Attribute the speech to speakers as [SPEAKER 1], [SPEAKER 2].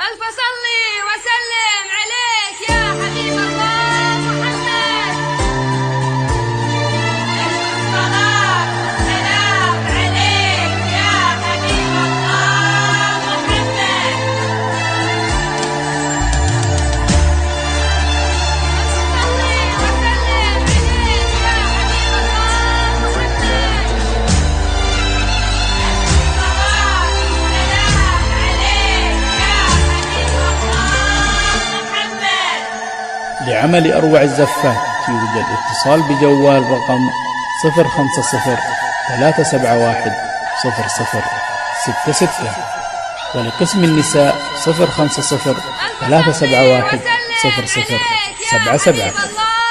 [SPEAKER 1] ألف صلي وسلم عليك يا حبيب الله محمد. ألف صلاة وسلام عليك يا حبيب الله محمد. ألف صلي وسلم عليك يا حبيب الله محمد.
[SPEAKER 2] لعمل أروع الزفات يوجد اتصال بجوال رقم 050-371-0066، ولقسم النساء 050-371-0077.